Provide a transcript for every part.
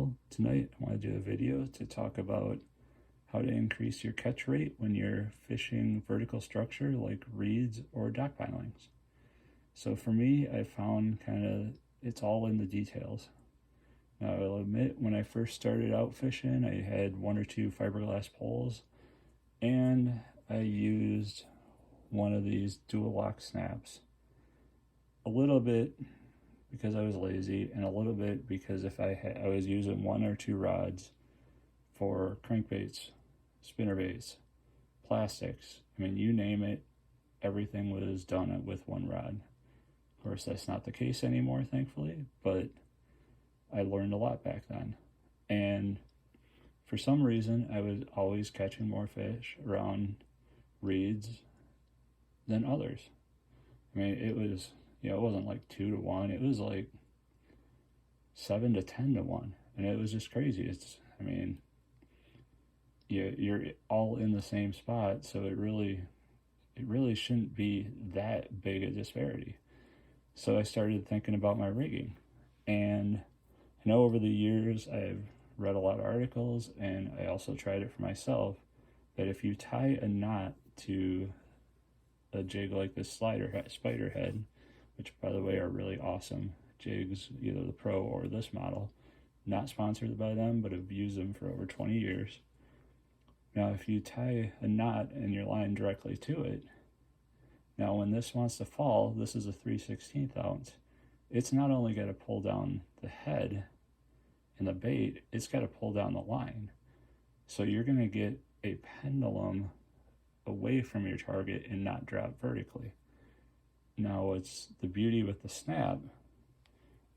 Michael. Tonight I want to do a video to talk about how to increase your catch rate when you're fishing vertical structure like reeds or dock pilings. So for me, I found it's all in the details. Now I'll admit, when I first started out fishing, I had one or two fiberglass poles and I used one of these dual lock snaps. A little bit because I was lazy, and a little bit because I was using one or two rods for crankbaits, spinnerbaits, plastics. I mean, you name it, everything was done with one rod. Of course, that's not the case anymore, thankfully, but I learned a lot back then. And for some reason, I was always catching more fish around reeds than others. I mean, it wasn't like 2 to 1. It was like 7 to 10 to 1. And it was just crazy. You're all in the same spot. So it really shouldn't be that big a disparity. So I started thinking about my rigging. And I know over the years, I've read a lot of articles, and I also tried it for myself, that if you tie a knot to a jig like this spider head, which by the way are really awesome jigs, either the Pro or this model. Not sponsored by them, but have used them for over 20 years. Now, if you tie a knot and your line directly to it, now when this wants to fall, this is a 3/16 ounce. It's not only got to pull down the head and the bait, it's got to pull down the line. So you're going to get a pendulum away from your target and not drop vertically. Now, what's the beauty with the snap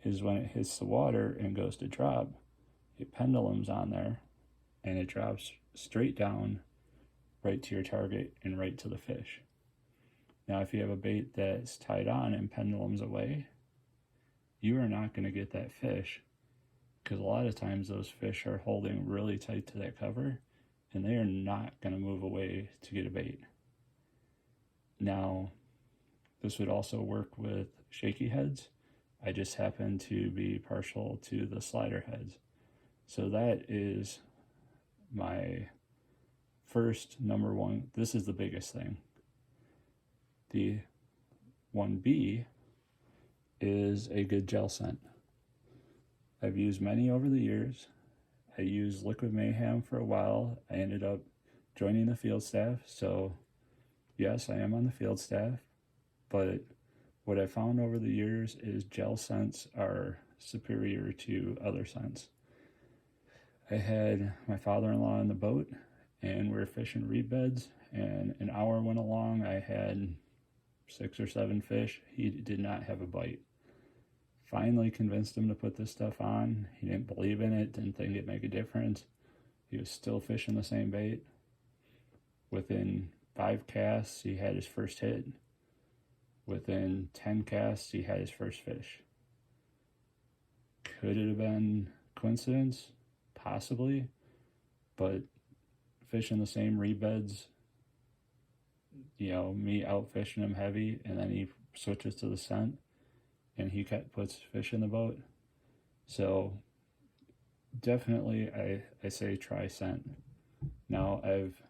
is when it hits the water and goes to drop, it pendulums on there and it drops straight down right to your target and right to the fish. Now, if you have a bait that's tied on and pendulums away, you are not going to get that fish, because a lot of times those fish are holding really tight to that cover and they are not going to move away to get a bait. Now, this would also work with shaky heads. I just happen to be partial to the slider heads. So that is my first number one. This is the biggest thing. The 1B is a good gel scent. I've used many over the years. I used Liquid Mayhem for a while. I ended up joining the field staff. So yes, I am on the field staff. But what I found over the years is gel scents are superior to other scents. I had my father-in-law on the boat, and we were fishing reed beds, and an hour went along. I had 6 or 7 fish. He did not have a bite. Finally convinced him to put this stuff on. He didn't believe in it, didn't think it'd make a difference. He was still fishing the same bait. Within 5 casts, he had his first hit. Within 10 casts, he had his first fish. Could it have been coincidence? Possibly. But fishing the same reed beds, me out fishing him heavy, and then he switches to the scent, and he puts fish in the boat. So definitely I say try scent. Now, I've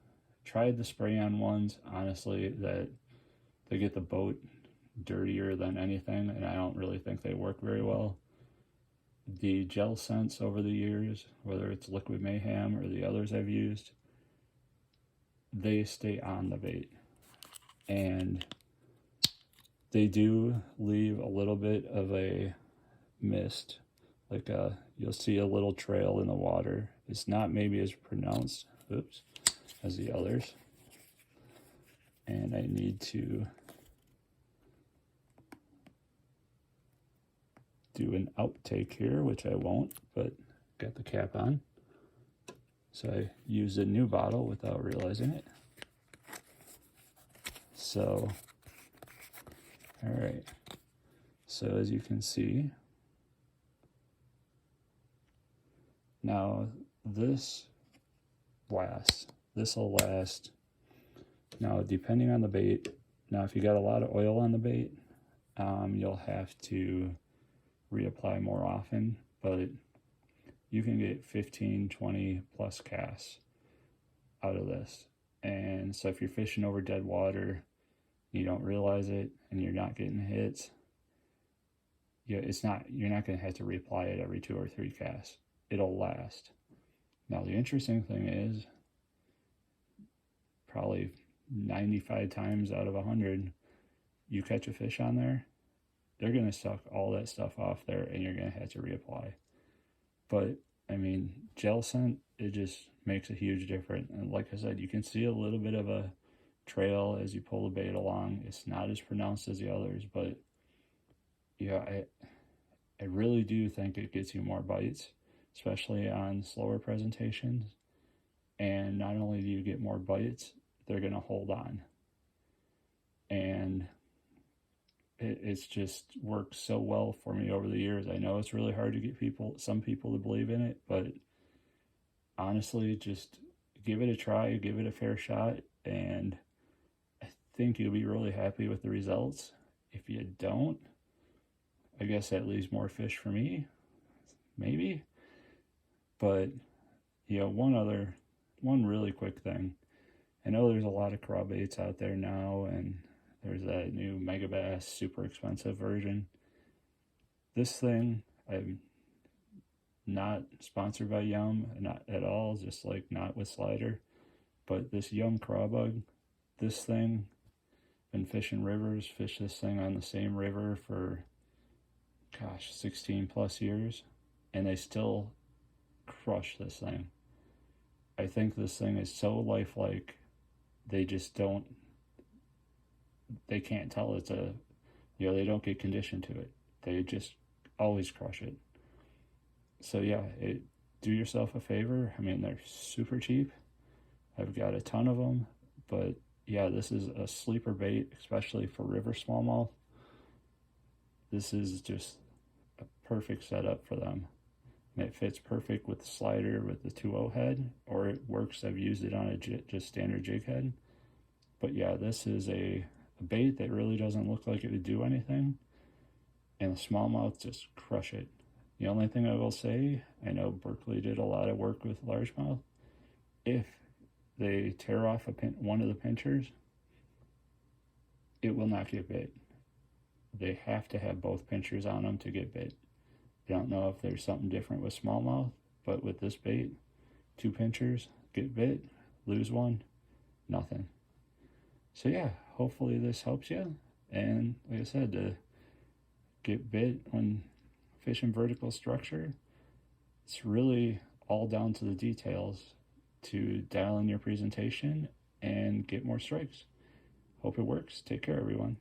tried the spray-on ones, honestly, that they get the boat dirtier than anything, and I don't really think they work very well. The gel scents over the years, whether it's Liquid Mayhem or the others I've used, they stay on the bait, and they do leave a little bit of a mist, like you'll see a little trail in the water. It's not maybe as pronounced as the others, and I need to do an outtake here, which I won't, but got the cap on. So I used a new bottle without realizing it. So, all right. So as you can see, now this will last. Now, depending on the bait, now if you got a lot of oil on the bait, you'll have to reapply more often, but you can get 15, 20 plus casts out of this. And so if you're fishing over dead water, you don't realize it, and you're not getting hits, yeah, you're not going to have to reapply it every 2 or 3 casts. It'll last. Now the interesting thing is, probably 95 times out of 100, you catch a fish on there, they're going to suck all that stuff off there, and you're going to have to reapply. But I mean, gel scent, it just makes a huge difference. And like I said, you can see a little bit of a trail as you pull the bait along. It's not as pronounced as the others, but yeah, I really do think it gets you more bites, especially on slower presentations. And not only do you get more bites, they're going to hold on. And it's just worked so well for me over the years. I know it's really hard to get some people to believe in it, but honestly, just give it a try, give it a fair shot, and I think you'll be really happy with the results. If you don't, I guess that leaves more fish for me, maybe. But one really quick thing. I know there's a lot of craw baits out there now, and there's that new Megabass super expensive version. This thing, I'm not sponsored by Yum, not at all, just like not with Slider. But this Yum Craw Bug, this thing, been fishing rivers, fished this thing on the same river for, 16 plus years, and they still crush this thing. I think this thing is so lifelike, they just don't, they can't tell it's they don't get conditioned to it. They just always crush it. So yeah, do yourself a favor. I mean, they're super cheap. I've got a ton of them, but yeah, this is a sleeper bait, especially for river smallmouth. This is just a perfect setup for them. And it fits perfect with the Slider with the 2.0 head, or it works. I've used it on a just standard jig head. But yeah, this is a bait that really doesn't look like it would do anything, and the smallmouth just crush it. The only thing I will say, I know Berkley did a lot of work with largemouth. If they tear off one of the pinchers, it will not get bit. They have to have both pinchers on them to get bit. I don't know if there's something different with smallmouth, but with this bait, 2 pinchers, get bit, lose one, nothing. So yeah, hopefully this helps you. And like I said, to get bit when fishing vertical structure, it's really all down to the details to dial in your presentation and get more strikes. Hope it works. Take care, everyone.